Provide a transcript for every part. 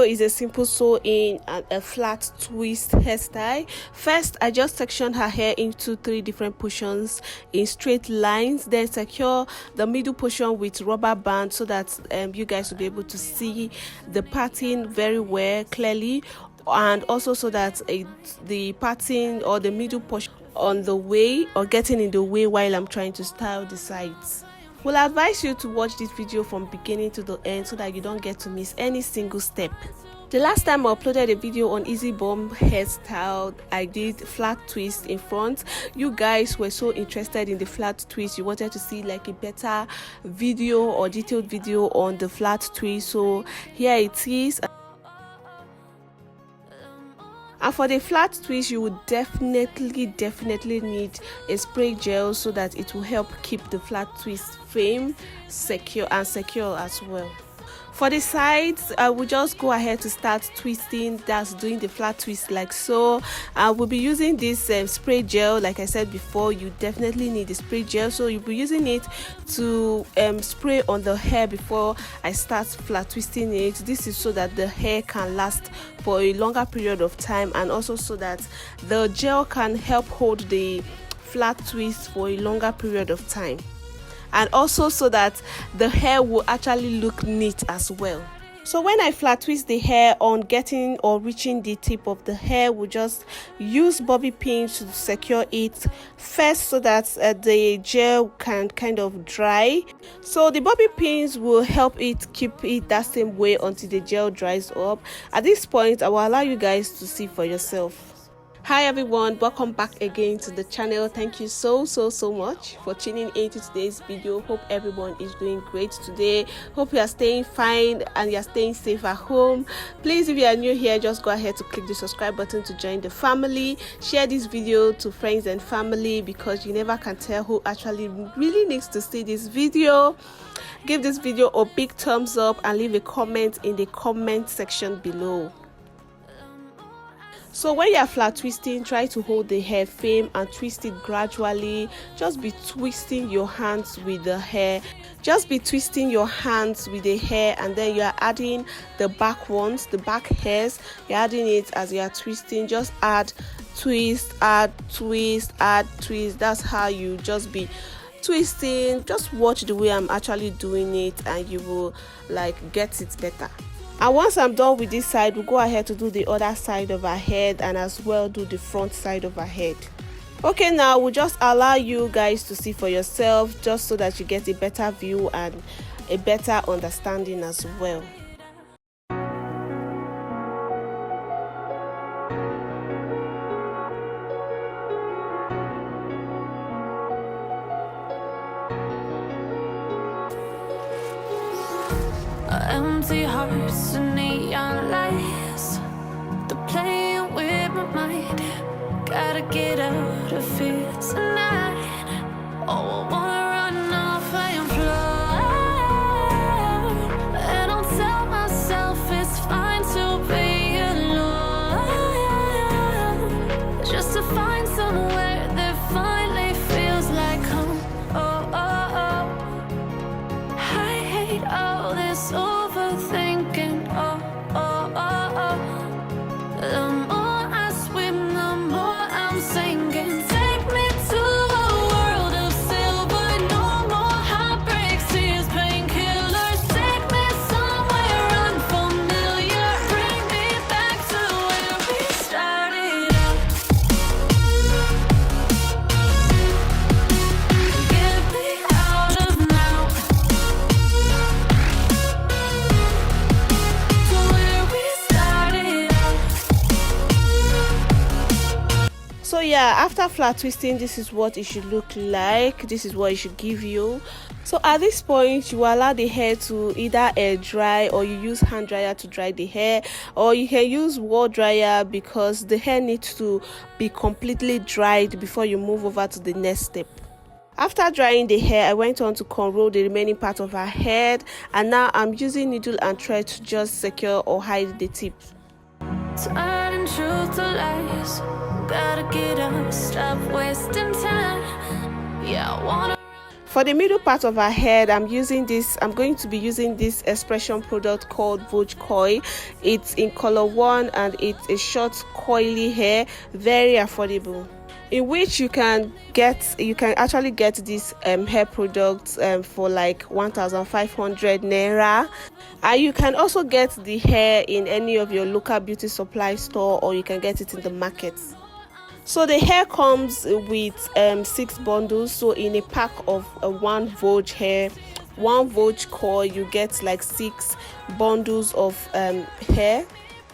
is a simple sew-in and a flat twist hairstyle. First, I just sectioned her hair into 3 different portions in straight lines, then secure the middle portion with rubber band so that you guys will be able to see the pattern very well clearly, and also so that the pattern or the middle portion on the way or getting in the way while I'm trying to style the sides. We'll advise you to watch this video from beginning to the end so that you don't get to miss any single step. The last time I uploaded a video on easy bomb hairstyle, I did flat twist in front. You guys were so interested in the flat twist, you wanted to see like a better video or detailed video on the flat twist, so here it is. And for the flat twist, you would definitely need a spray gel so that it will help keep the flat twist frame secure as well. For the sides, I will just go ahead to start twisting. That's doing the flat twist like so. I will be using this spray gel. Like I said before, you definitely need the spray gel, so you'll be using it to spray on the hair before I start flat twisting it. This is so that the hair can last for a longer period of time, and also so that the gel can help hold the flat twist for a longer period of time, and also so that the hair will actually look neat as well. So when I flat twist the hair, on getting or reaching the tip of the hair, we'll just use bobby pins to secure it first so that the gel can kind of dry. So the bobby pins will help it keep it that same way until the gel dries up. At this point, I will allow you guys to see for yourself. Hi everyone, welcome back again to the channel. Thank you so much for tuning into today's video. Hope everyone is doing great today. Hope you are staying fine and you are staying safe at home. Please, if you are new here, just go ahead to click the subscribe button to join the family. Share this video to friends and family, because you never can tell who actually really needs to see this video. Give this video a big thumbs up and leave a comment in the comment section below. So when you are flat twisting, try to hold the hair frame and twist it gradually. Just be twisting your hands with the hair. Just be twisting your hands with the hair, and then you are adding the back ones, the back hairs. You're adding it as you are twisting. Just add, twist, add, twist, add, twist. That's how you just be twisting. Just watch the way I'm actually doing it and you will like get it better. And once I'm done with this side, we'll go ahead to do the other side of her head and as well do the front side of her head. Okay, now we'll just allow you guys to see for yourself, just so that you get a better view and a better understanding as well. Empty hearts and neon lights, they're playing with my mind. Gotta get out of here tonight. Oh, I wanna run off and fly, and I'll tell myself it's fine to be alone, just to find somewhere that finally feels like home. Oh, oh, oh. I hate all this overthinking. Oh, oh, oh, oh. The more I swim, the more I'm sinking. Take me to a world of silver. No more heartbreaks, tears, painkillers. Take me somewhere unfamiliar. Bring me back to where we started out. Get me out of now, to where we started out. So yeah, after flat twisting, this is what it should look like. This is what it should give you. So at this point, you allow the hair to either air dry, or you use hand dryer to dry the hair, or you can use wall dryer, because the hair needs to be completely dried before you move over to the next step. After drying the hair, I went on to cornrow the remaining part of her head, and now I'm using needle and thread to just secure or hide the tip. Turning truth to lies. Gotta get up, stop wasting time. Yeah, I wanna. For the middle part of her head, I'm going to be using this Xpression product called Vogue Coil. It's in color 1 and it's a short coily hair, very affordable, in which you can actually get this hair product for like 1,500 naira, and you can also get the hair in any of your local beauty supply store, or you can get it in the market. So the hair comes with 6 bundles. So in a pack of 1 Vogue coil, you get like 6 bundles of hair.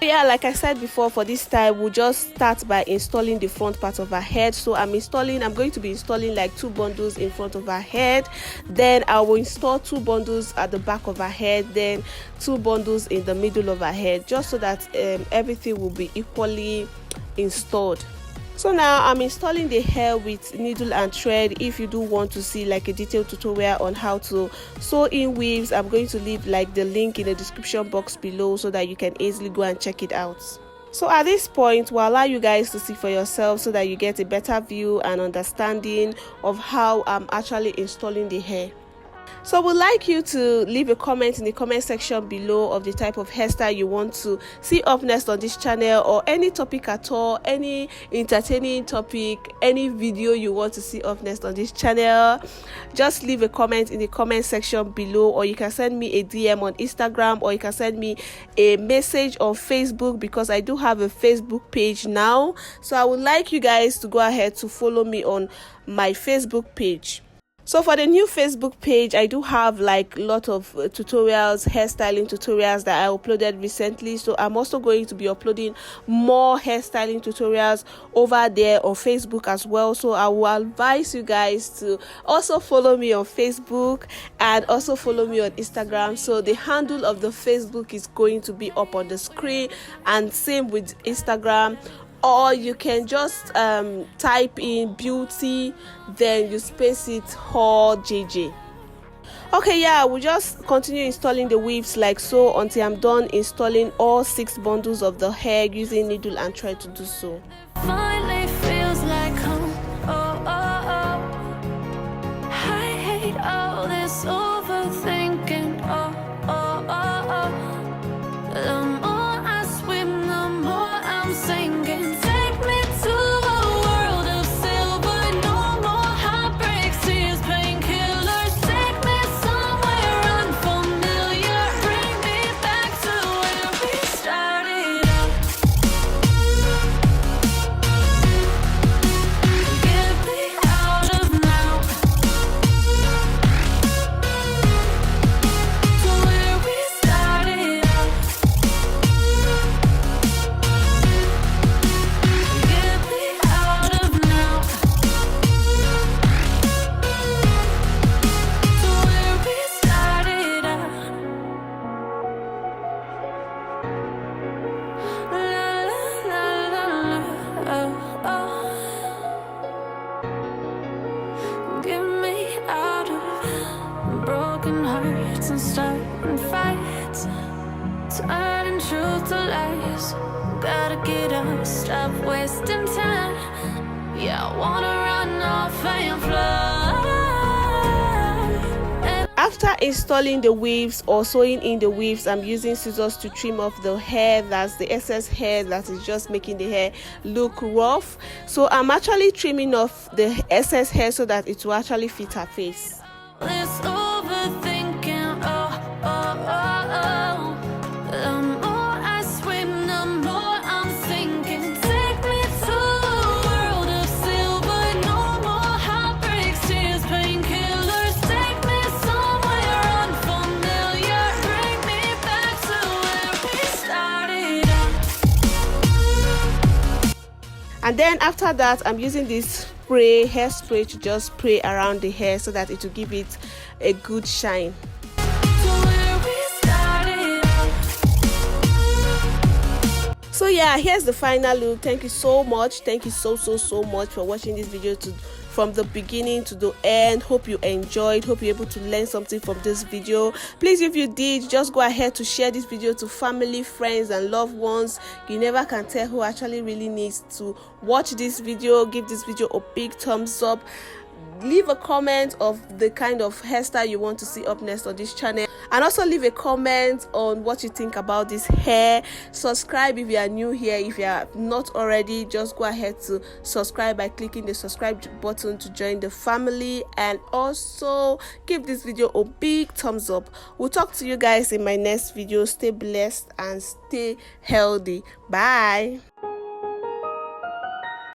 Yeah, like I said before, for this style we'll just start by installing the front part of her head. So I'm going to be installing like 2 bundles in front of her head, then I will install 2 bundles at the back of her head, then 2 bundles in the middle of her head, just so that everything will be equally installed. So now I'm installing the hair with needle and thread. If you do want to see like a detailed tutorial on how to sew in weaves, I'm going to leave like the link in the description box below so that you can easily go and check it out. So at this point, we'll allow you guys to see for yourself so that you get a better view and understanding of how I'm actually installing the hair. So we'd like you to leave a comment in the comment section below of the type of hairstyle you want to see up next on this channel, or any topic at all, any entertaining topic, any video you want to see up next on this channel. Just leave a comment in the comment section below, or you can send me a DM on Instagram, or you can send me a message on Facebook, because I do have a Facebook page now. So I would like you guys to go ahead to follow me on my Facebook page. So for the new Facebook page, I do have like a lot of tutorials, hairstyling tutorials that I uploaded recently. So I'm also going to be uploading more hairstyling tutorials over there on Facebook as well. So I will advise you guys to also follow me on Facebook and also follow me on Instagram. So the handle of the Facebook is going to be up on the screen, and same with Instagram. Or you can just type in beauty, then you space it HAIR JJ. Okay, yeah, we'll just continue installing the weaves like so until I'm done installing all 6 bundles of the hair using needle and thread to do so. Finally feels like home. Oh, oh, oh. I hate all this overthinking. Oh, oh, oh, oh. The more I swim, the more I'm sinking. Take me to a world of silver. No more heartbreaks, tears, painkillers. Take me somewhere unfamiliar. Bring me back to where we started out. Get me out of now. To where we started out. Get me out of now. To where we started out. La la la la, oh, oh. Get me out of broken hearts and starting fights, turning truth to lies. Gotta get up, stop wasting time. Yeah, I wanna run off and fly. After installing the weaves or sewing in the weaves, I'm using scissors to trim off the hair, that's the excess hair that is just making the hair look rough. So I'm actually trimming off the excess hair so that it will actually fit her face. This overthinking, oh, oh, oh, oh. The more I swim, the more I'm sinking. Take me to a world of silver. No more heartbreaks, tears, painkillers. Take me somewhere unfamiliar. Bring me back to where we started out. And then after that, I'm using this hairspray to just spray around the hair so that it will give it a good shine. To where we started out. So yeah, here's the final look. Thank you so much. Thank you so much for watching this video from the beginning to the end. Hope you enjoyed. Hope you're able to learn something from this video. Please, if you did, just go ahead to share this video to family, friends and loved ones. You never can tell who actually really needs to watch this video. Give this video a big thumbs up. leave a comment of the kind of hairstyle you want to see up next on this channel, and also leave a comment on what you think about this hair. Subscribe if you are new here. If you are not already, just go ahead to subscribe by clicking the subscribe button to join the family, and also give this video a big thumbs up. We'll talk to you guys in my next video. Stay blessed and stay healthy. Bye.